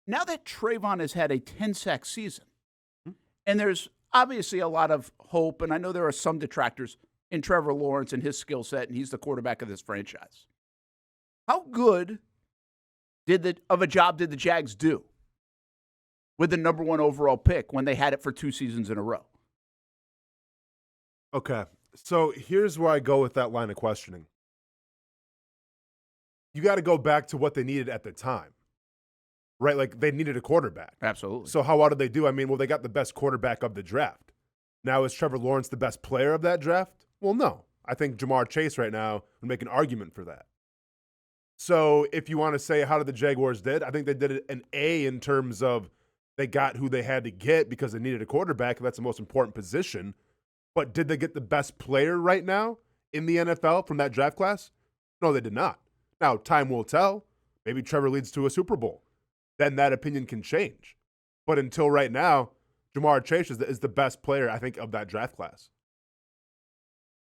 now that Trayvon has had a 10-sack season, and there's obviously a lot of hope, and I know there are some detractors in Trevor Lawrence and his skill set, and he's the quarterback of this franchise. How good of a job did the Jags do with the number 1 overall pick when they had it for 2 seasons in a row? Okay, so here's where I go with that line of questioning. You got to go back to what they needed at the time, right? Like, they needed a quarterback. Absolutely. So how well did they do? I mean, well, they got the best quarterback of the draft. Now, is Trevor Lawrence the best player of that draft? Well, no. I think Jamar Chase right now would make an argument for that. So if you want to say how did the Jaguars did, I think they did an A in terms of they got who they had to get because they needed a quarterback. That's the most important position. But did they get the best player right now in the NFL from that draft class? No, they did not. Now, time will tell. Maybe Trevor leads to a Super Bowl. Then that opinion can change. But until right now, Jamar Chase is the best player, I think, of that draft class.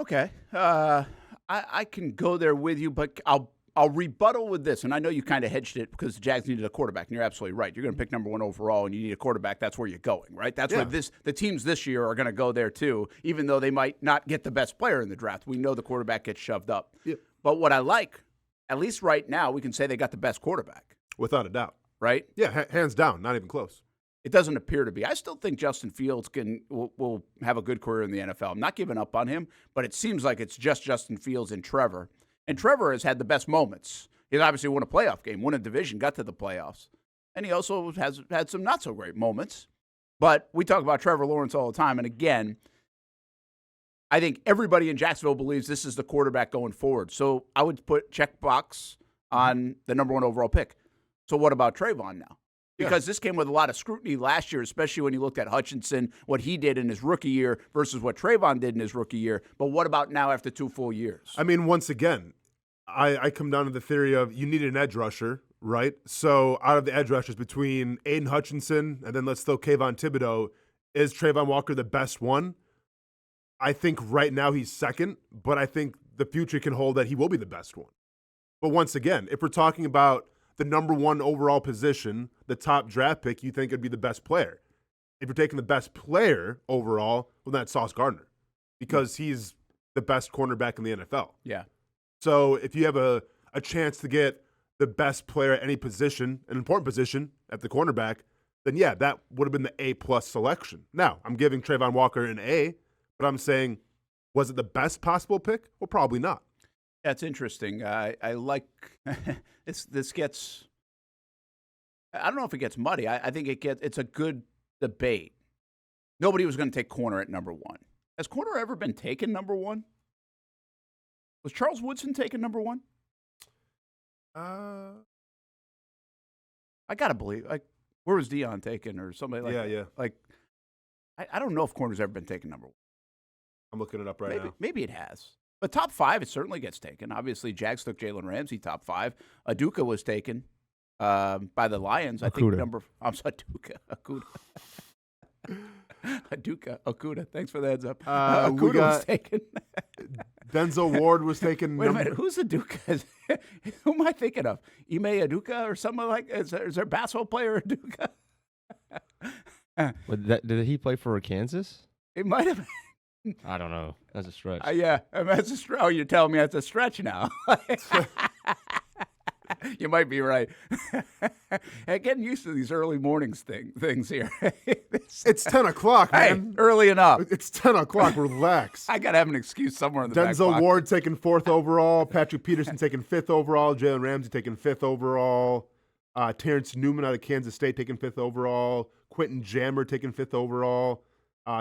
Okay. I can go there with you, but I'll rebuttal with this. And I know you kind of hedged it because the Jags needed a quarterback, and you're absolutely right. You're going to pick number 1 overall, and you need a quarterback. That's where you're going, right? That's where the teams this year are going to go there too, even though they might not get the best player in the draft. We know the quarterback gets shoved up. Yeah. But what I like, at least right now, we can say they got the best quarterback. Without a doubt. Right? Yeah, hands down, not even close. It doesn't appear to be. I still think Justin Fields will have a good career in the NFL. I'm not giving up on him, but it seems like it's just Justin Fields and Trevor. And Trevor has had the best moments. He's obviously won a playoff game, won a division, got to the playoffs. And he also has had some not-so-great moments. But we talk about Trevor Lawrence all the time. And again, I think everybody in Jacksonville believes this is the quarterback going forward. So I would put checkbox on the number 1 overall pick. So what about Trayvon now? Because this came with a lot of scrutiny last year, especially when you looked at Hutchinson, what he did in his rookie year versus what Trayvon did in his rookie year. But what about now after 2 full years? I mean, once again, I come down to the theory of you need an edge rusher, right? So out of the edge rushers between Aiden Hutchinson and then let's throw Kayvon Thibodeau, is Trayvon Walker the best one? I think right now he's second, but I think the future can hold that he will be the best one. But once again, if we're talking about the number 1 overall position, the top draft pick, you think it'd be the best player. If you're taking the best player overall, well, that's Sauce Gardner because he's the best cornerback in the NFL. Yeah. So if you have a chance to get the best player at any position, an important position at the cornerback, then yeah, that would have been the A+ selection. Now, I'm giving Trayvon Walker an A, but I'm saying, was it the best possible pick? Well, probably not. That's interesting. I like this gets. I don't know if it gets muddy. I think it's a good debate. Nobody was going to take corner at number 1. Has corner ever been taken number 1? Was Charles Woodson taken number 1? I gotta believe. Like, where was Dion taken or somebody like that? Yeah. Like, I don't know if corner's ever been taken number 1. I'm looking it up right now. Maybe it has. But top 5, it certainly gets taken. Obviously, Jags took Jalen Ramsey top 5. Aduka was taken by the Lions. Okuda. I'm sorry, Okuda. Okuda. Thanks for the heads up. Okuda was taken. Denzel Ward was taken. Wait a minute. Who's Aduka? Who am I thinking of? Ime Aduka or something like that? Is there a basketball player Aduka? Did he play for Kansas? It might have. I don't know. That's a stretch. Yeah, that's a stretch. Oh, you're telling me that's a stretch now. You might be right. Hey, getting used to these early mornings things here. It's 10 o'clock, man. Hey, early enough. It's 10 o'clock. Relax. I got to have an excuse somewhere in the back Denzel pocket. Ward taken 4th overall. Patrick Peterson taken 5th overall. Jalen Ramsey taken 5th overall. Terrence Newman out of Kansas State taken 5th overall. Quentin Jammer taken 5th overall.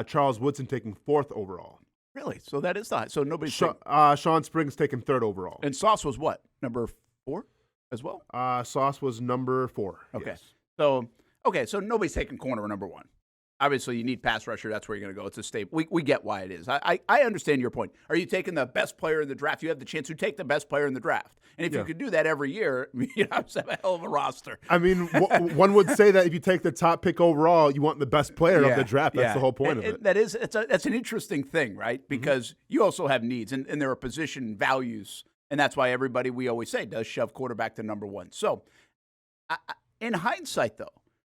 Charles Woodson taking 4th overall. Really? So that is the high. So nobody's Sean Springs taken 3rd overall. And Sauce was what? Number 4 as well? Sauce was number 4. Okay. Yes. So nobody's taking corner number 1. Obviously, you need pass rusher. That's where you're going to go. It's a staple. We get why it is. I understand your point. Are you taking the best player in the draft? You have the chance to take the best player in the draft. And if you could do that every year, you have a hell of a roster. I mean, one would say that if you take the top pick overall, you want the best player of the draft. That's the whole point of it. That's an interesting thing, right? Because you also have needs, and there are position values. And that's why everybody, we always say, does shove quarterback to number 1. So in hindsight, though,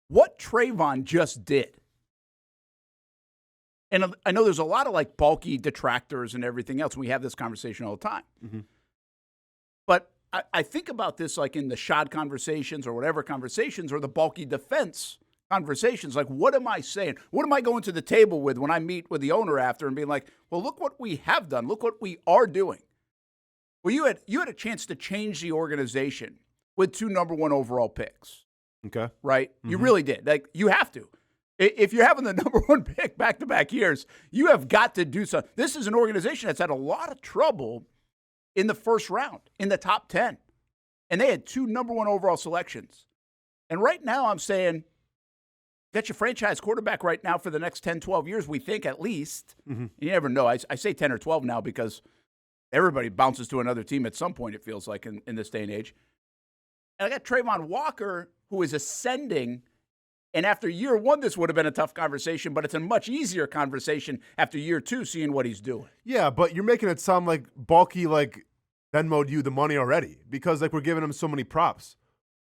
what Trayvon just did. And I know there's a lot of like bulky detractors and everything else. We have this conversation all the time. Mm-hmm. But I think about this like in the shot conversations or whatever conversations or the bulky defense conversations. Like, what am I saying? What am I going to the table with when I meet with the owner after and being like, well, look what we have done. Look what we are doing. Well, you had a chance to change the organization with 2 number 1 overall picks. Okay. Right? Mm-hmm. You really did. Like, you have to. If you're having the number 1 pick back-to-back years, you have got to do something. This is an organization that's had a lot of trouble in the first round, in the top 10. And they had 2 number 1 overall selections. And right now I'm saying, get your franchise quarterback right now for the next 10, 12 years, we think at least. Mm-hmm. You never know. I say 10 or 12 now because everybody bounces to another team at some point, it feels like, in this day and age. And I got Trayvon Walker, who is ascending. And after year 1, this would have been a tough conversation, but it's a much easier conversation after year 2, seeing what he's doing. Yeah, but you're making it sound like bulky, like Venmo'd you the money already because like we're giving him so many props.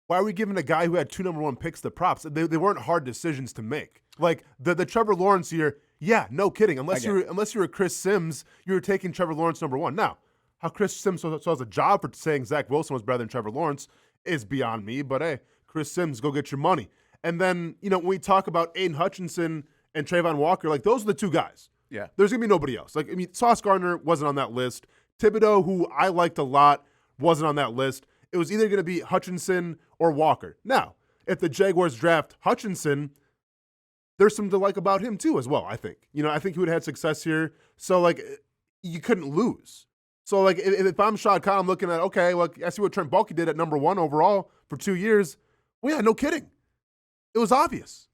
Why are we giving a guy who had 2 number 1 picks the props? They weren't hard decisions to make. Like the Trevor Lawrence year, yeah, no kidding. Unless you were Chris Sims, you were taking Trevor Lawrence number 1. Now, how Chris Sims still has a job for saying Zach Wilson was better than Trevor Lawrence is beyond me. But hey, Chris Sims, go get your money. And then, when we talk about Aiden Hutchinson and Trayvon Walker, like those are the 2 guys. Yeah. There's going to be nobody else. Like, Sauce Gardner wasn't on that list. Thibodeau, who I liked a lot, wasn't on that list. It was either going to be Hutchinson or Walker. Now, if the Jaguars draft Hutchinson, there's something to like about him too as well, I think. I think he would have had success here. So, like, you couldn't lose. So, like, if I'm Shad Khan, I'm looking at, okay, look, I see what Trent Baalke did at number 1 overall for 2 years. Well, yeah, no kidding. It was obvious.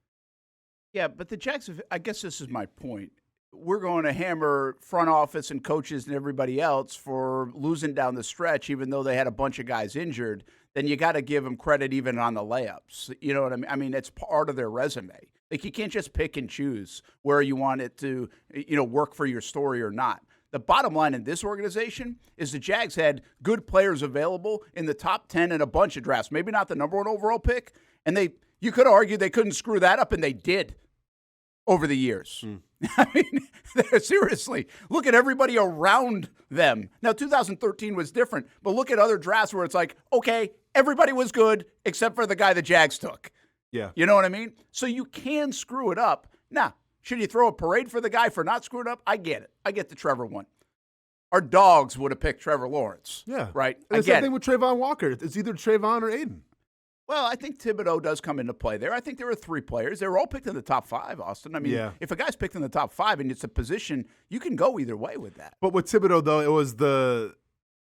Yeah, but the Jacksonville, I guess this is my point. We're going to hammer front office and coaches and everybody else for losing down the stretch, even though they had a bunch of guys injured. Then you got to give them credit even on the layups. You know what I mean? I mean, it's part of their resume. Like, you can't just pick and choose where you want it to, work for your story or not. The bottom line in this organization is the Jags had good players available in the top 10 in a bunch of drafts. Maybe not the number 1 overall pick. And you could argue they couldn't screw that up, and they did over the years. I mean, seriously, look at everybody around them. Now, 2013 was different, but look at other drafts where it's like, okay, everybody was good except for the guy the Jags took. Yeah. You know what I mean? So you can screw it up. Now, should you throw a parade for the guy for not screwing up? I get it. I get the Trevor one. Our dogs would have picked Trevor Lawrence. Yeah. Right? And the same thing with Trayvon Walker. It's either Trayvon or Aiden. Well, I think Thibodeau does come into play there. I think there were 3 players. They were all picked in the top 5, Austin. I mean, If a guy's picked in the top 5 and it's a position, you can go either way with that. But with Thibodeau, though, it was does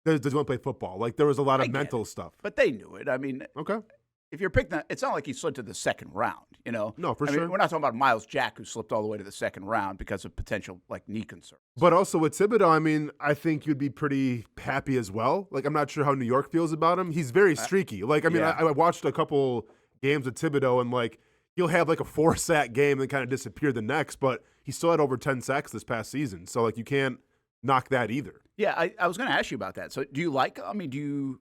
he want to play football? Like, there was a lot of mental stuff. But they knew it. I mean, okay. If you're picked, it's not like he slid to the second round, No, for I sure. mean, we're not talking about Miles Jack, who slipped all the way to the second round because of potential, knee concerns. But also with Thibodeau, I mean, I think you'd be pretty happy as well. Like, I'm not sure how New York feels about him. He's very streaky. I watched a couple games with Thibodeau, and, he'll have, a 4-sack game and then kind of disappear the next, but he still had over 10 sacks this past season. So, you can't knock that either. Yeah, I was going to ask you about that. So do you like him? I mean,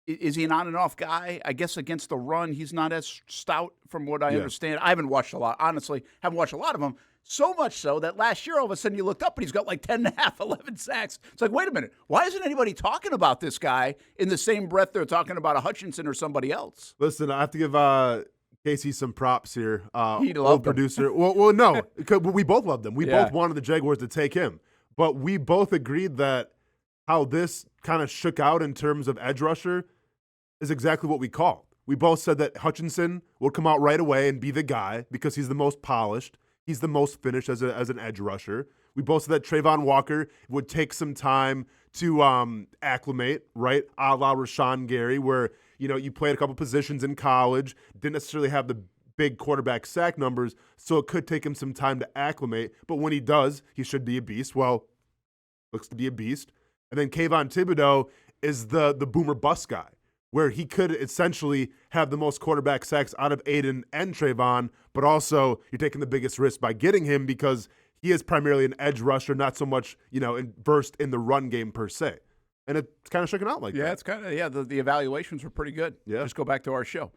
is he an on and off guy? I guess against the run, he's not as stout from what I understand. I haven't watched a lot. Honestly, haven't watched a lot of him. So much so that last year, all of a sudden, you looked up and he's got 10.5, 11 sacks. It's like, wait a minute. Why isn't anybody talking about this guy in the same breath they're talking about a Hutchinson or somebody else? Listen, I have to give Casey some props here. He'd old producer. Well, no, because we both loved him. We both wanted the Jaguars to take him. But we both agreed that how this kind of shook out in terms of edge rusher is exactly what we called. We both said that Hutchinson would come out right away and be the guy because he's the most polished. He's the most finished as an edge rusher. We both said that Trayvon Walker would take some time to acclimate, right, a la Rashawn Gary, where, you played a couple positions in college, didn't necessarily have the big quarterback sack numbers, so it could take him some time to acclimate. But when he does, he should be a beast. Well, looks to be a beast. And then Kayvon Thibodeau is the boomer bust guy, where he could essentially have the most quarterback sacks out of Aiden and Trayvon, but also you're taking the biggest risk by getting him because he is primarily an edge rusher, not so much, versed in the run game per se. And it's kind of shaking out like that. Yeah, it's kind of, the evaluations were pretty good. Yeah. Just go back to our show.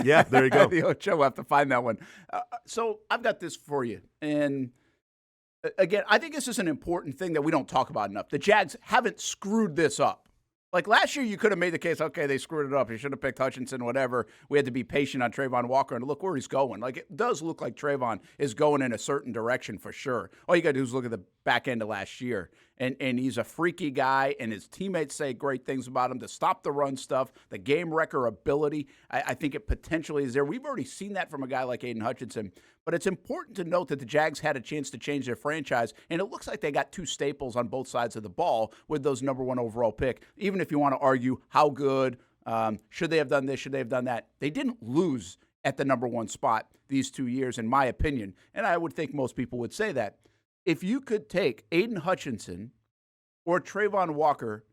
Yeah, there you go. The Ocho, we'll have to find that one. So I've got this for you. And again, I think this is an important thing that we don't talk about enough. The Jags haven't screwed this up. Like last year, you could have made the case, okay, they screwed it up. You should have picked Hutchinson, whatever. We had to be patient on Trayvon Walker, and look where he's going. Like, it does look like Trayvon is going in a certain direction for sure. All you got to do is look at the back end of last year. And he's a freaky guy, and his teammates say great things about him. To stop the run stuff, the game wrecker ability, I think it potentially is there. We've already seen that from a guy like Aiden Hutchinson. But it's important to note that the Jags had a chance to change their franchise, and it looks like they got two staples on both sides of the ball with those number one overall pick. Even if you want to argue how good, should they have done this, should they have done that, they didn't lose at the number one spot these 2 years, in my opinion. And I would think most people would say that. If you could take Aiden Hutchinson or Trayvon Walker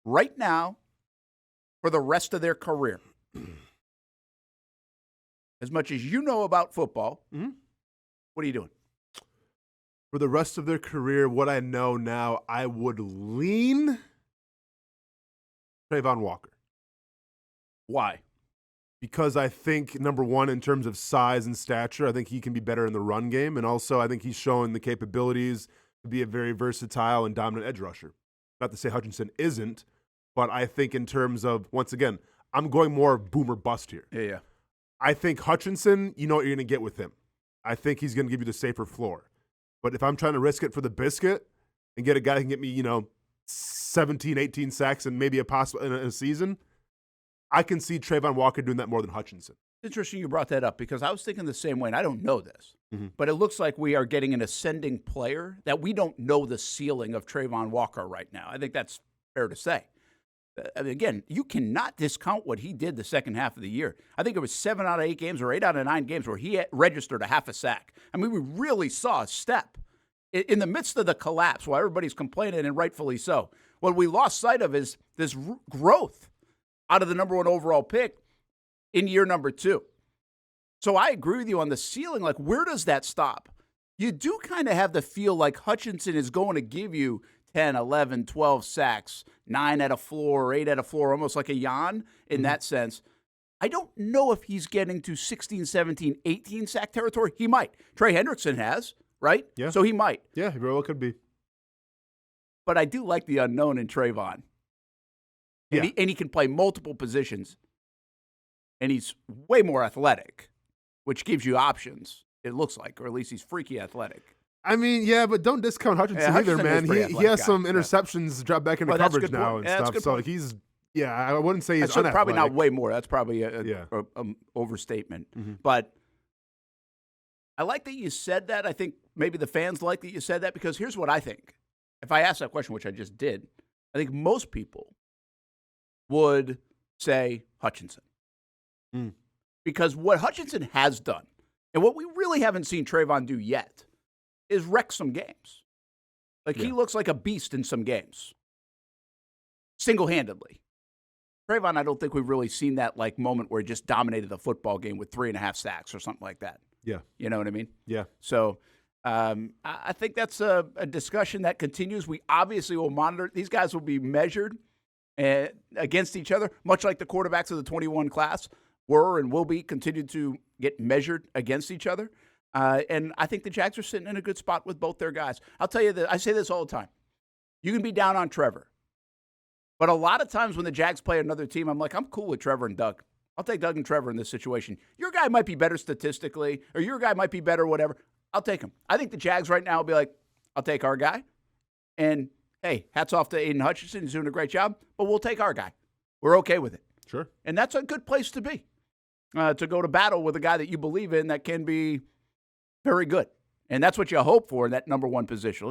right now for the rest of their career, as much as you know about football, what are you doing? For the rest of their career, what I know now, I would lean Trayvon Walker. Why? Because I think, number one, in terms of size and stature, I think he can be better in the run game. And also, I think he's shown the capabilities to be a very versatile and dominant edge rusher. Not to say Hutchinson isn't, but I think in terms of, once again, I'm going more boomer bust here. Yeah. I think Hutchinson, you know what you're going to get with him. I think he's going to give you the safer floor. But if I'm trying to risk it for the biscuit and get a guy who can get me, 17, 18 sacks and maybe a possible in a season, I can see Trayvon Walker doing that more than Hutchinson. It's interesting you brought that up because I was thinking the same way, and I don't know this, but it looks like we are getting an ascending player that we don't know the ceiling of Trayvon Walker right now. I think that's fair to say. I mean, again, you cannot discount what he did the second half of the year. I think it was 7 out of 8 games or 8 out of 9 games where he registered a half a sack. I mean, we really saw a step in the midst of the collapse while everybody's complaining, and rightfully so. What we lost sight of is this growth out of the number one overall pick in year number 2. So I agree with you on the ceiling. Like, where does that stop? You do kind of have the feel like Hutchinson is going to give you 10, 11, 12 sacks, 9 at a floor, 8 at a floor, almost like a Jan in that sense. I don't know if he's getting to 16, 17, 18 sack territory. He might. Trey Hendrickson has, right? Yeah. So he might. Yeah, he very well could be. But I do like the unknown in Trayvon. Yeah. And he can play multiple positions. And he's way more athletic, which gives you options, it looks like, or at least he's freaky athletic. I mean, yeah, but don't discount Hutchinson either, man. He has some interceptions drop back into coverage now and stuff. So he's, I wouldn't say he's unathletic. Probably not way more. That's probably an overstatement. But I like that you said that. I think maybe the fans like that you said that because here's what I think. If I asked that question, which I just did, I think most people would say Hutchinson. Because what Hutchinson has done, and what we really haven't seen Trayvon do yet, is wreck some games. Like, he looks like a beast in some games. Single-handedly. Trayvon, I don't think we've really seen that, moment where he just dominated the football game with 3.5 sacks or something like that. Yeah. You know what I mean? Yeah. So, I think that's a discussion that continues. We obviously will monitor. These guys will be measured against each other, much like the quarterbacks of the 21 class were and will be continued to get measured against each other. And I think the Jags are sitting in a good spot with both their guys. I'll tell you that I say this all the time. You can be down on Trevor. But a lot of times when the Jags play another team, I'm like, I'm cool with Trevor and Doug. I'll take Doug and Trevor in this situation. Your guy might be better statistically, or your guy might be better, whatever. I'll take him. I think the Jags right now will be like, I'll take our guy. And, hey, hats off to Aiden Hutchinson. He's doing a great job. But we'll take our guy. We're okay with it. Sure. And that's a good place to be, to go to battle with a guy that you believe in that can be very good. And that's what you hope for in that number one position.